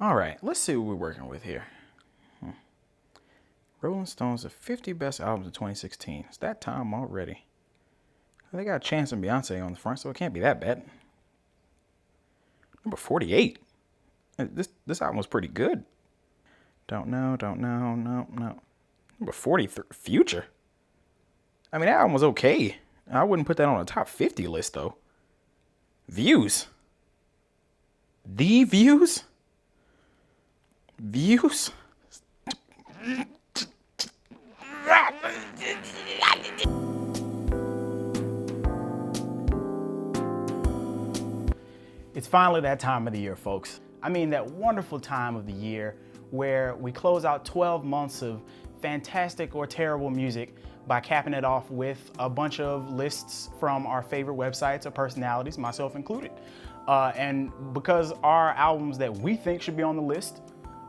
All right, let's see what we're working with here. Rolling Stone's the 50 best albums of 2016. It's that time already. They got Chance and Beyonce on the front, so it can't be that bad. Number 48. This album was pretty good. Don't know. Number 43, Future. I mean, that album was okay. I wouldn't put that on a top 50 list, though. Views. The Views? Views? It's finally that time of the year, folks. I mean, that wonderful time of the year where we close out 12 months of fantastic or terrible music by capping it off with a bunch of lists from our favorite websites or personalities, myself included. And because our albums that we think should be on the list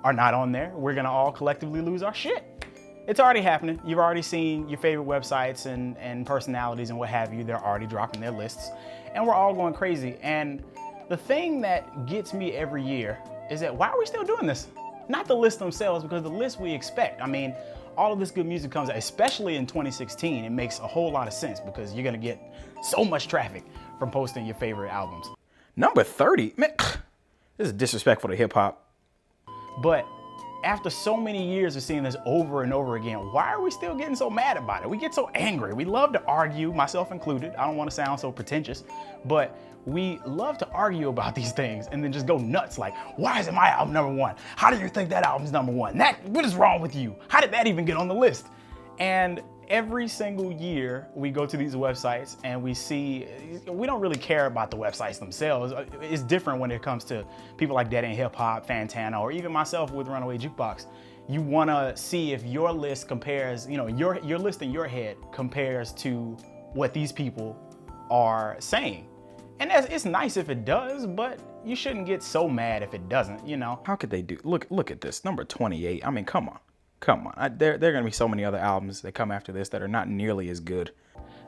are not on there, we're gonna all collectively lose our shit. It's already happening. You've already seen your favorite websites and personalities and what have you. They're already dropping their lists and we're all going crazy. And the thing that gets me every year is that why are we still doing this? Not the lists themselves, because the list we expect. I mean, all of this good music comes out, especially in 2016. It makes a whole lot of sense because you're gonna get so much traffic from posting your favorite albums. Number 30, man, this is disrespectful to hip hop. But after so many years of seeing this over and over again, why are we still getting so mad about it? We get so angry. We love to argue, myself included. I don't want to sound so pretentious, but we love to argue about these things and then just go nuts like, why isn't my album number one? How do you think that album's number one? What is wrong with you? How did that even get on the list? And every single year we go to these websites and we see, we don't really care about the websites themselves. It's different when it comes to people like Dead End Hip Hop, Fantana, or even myself with Runaway Jukebox. You wanna see if your list compares, you know, your list in your head compares to what these people are saying. And it's nice if it does, but you shouldn't get so mad if it doesn't, you know? How could they do, look at this, number 28. I mean, come on. There are gonna be so many other albums that come after this that are not nearly as good.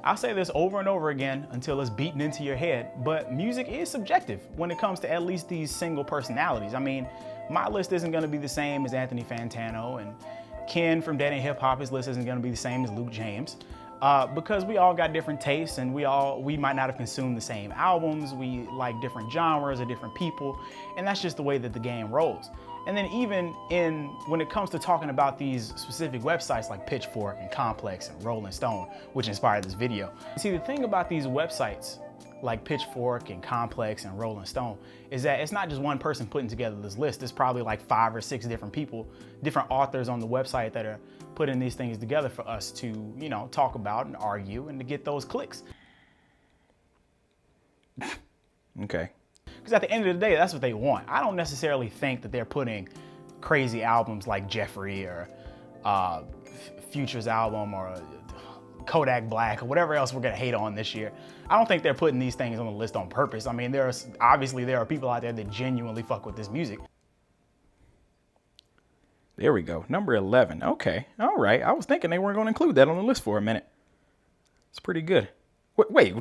I'll say this over and over again until it's beaten into your head, but music is subjective when it comes to at least these single personalities. I mean, my list isn't gonna be the same as Anthony Fantano, and Ken from Dead End Hip Hop, his list isn't gonna be the same as Luke James. Because we all got different tastes and we might not have consumed the same albums, we like different genres or different people, and that's just the way that the game rolls. And then even when it comes to talking about these specific websites like Pitchfork and Complex and Rolling Stone, which inspired this video. See, the thing about these websites like Pitchfork and Complex and Rolling Stone is that it's not just one person putting together this list. There's probably like 5 or 6 different people, different authors on the website that are putting these things together for us to, you know, talk about and argue and to get those clicks. Okay. Because at the end of the day, that's what they want. I don't necessarily think that they're putting crazy albums like Jeffrey or Future's album or Kodak Black or whatever else we're gonna hate on this year. I don't think they're putting these things on the list on purpose. I mean, obviously there are people out there that genuinely fuck with this music. There we go, number 11. Okay, all right. I was thinking they weren't gonna include that on the list for a minute. It's pretty good. Wait.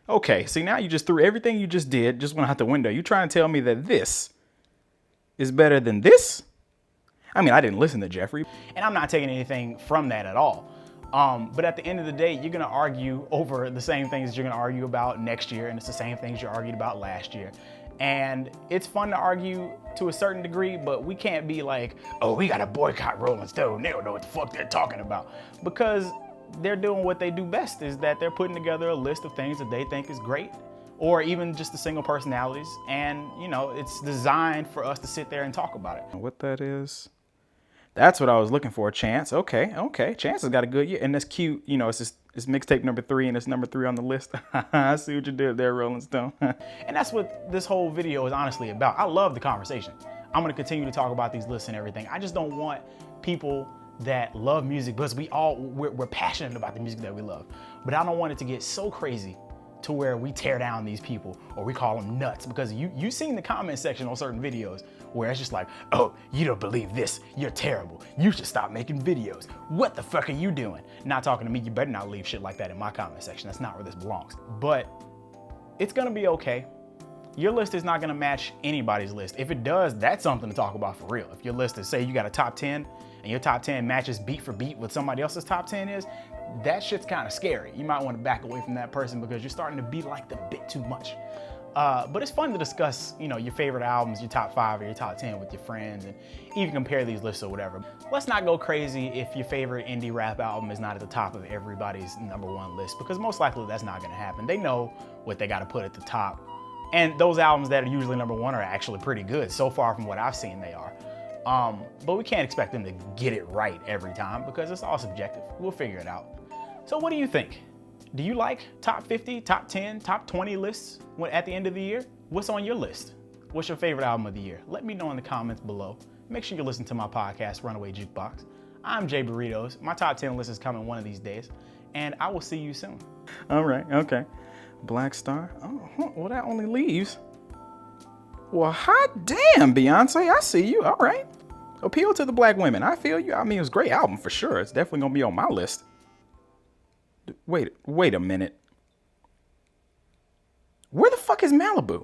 Okay, see, now you just threw everything you just did, just went out the window. You trying to tell me that this is better than this? I mean, I didn't listen to Jeffrey, and I'm not taking anything from that at all. But at the end of the day, you're gonna argue over the same things you're gonna argue about next year, and it's the same things you argued about last year. And it's fun to argue to a certain degree, but we can't be like, oh, we gotta boycott Rolling Stone. They don't know what the fuck they're talking about. Because they're doing what they do best, is that they're putting together a list of things that they think is great, or even just the single personalities. And, you know, it's designed for us to sit there and talk about it. What that is? That's what I was looking for, Chance. Okay. Chance has got a good year, and that's cute. You know, it's mixtape number 3, and it's number 3 on the list. I see what you did there, Rolling Stone. And that's what this whole video is honestly about. I love the conversation. I'm gonna continue to talk about these lists and everything. I just don't want people that love music, because we're passionate about the music that we love. But I don't want it to get so crazy to where we tear down these people or we call them nuts, because you've seen the comment section on certain videos where it's just like, oh, you don't believe this, you're terrible, you should stop making videos, what the fuck are you doing? Not talking to me, you better not leave shit like that in my comment section. That's not where this belongs. But it's gonna be okay. your list is not gonna match anybody's list. If it does, that's something to talk about for real. If your list is, say you got a top 10 and your top 10 matches beat for beat what somebody else's top 10 is, that shit's kind of scary. You might want to back away from that person because you're starting to be like them a bit too much. But it's fun to discuss, your favorite albums, your top 5 or your top 10 with your friends, and even compare these lists or whatever. Let's not go crazy if your favorite indie rap album is not at the top of everybody's #1 list, because most likely that's not gonna happen. They know what they gotta put at the top. And those albums that are usually #1 are actually pretty good. So far from what I've seen, they are. But we can't expect them to get it right every time because it's all subjective. We'll figure it out. So what do you think? Do you like top 50, top 10, top 20 lists at the end of the year? What's on your list? What's your favorite album of the year? Let me know in the comments below. Make sure you listen to my podcast, Runaway Jukebox. I'm Jay Burritos. My top 10 list is coming one of these days, and I will see you soon. All right, okay. Black Star. Oh, well, that only leaves. Well, hot damn, Beyonce. I see you. All right. Appeal to the black women. I feel you. I mean, it's a great album for sure. It's definitely going to be on my list. Wait a minute. Where the fuck is Malibu?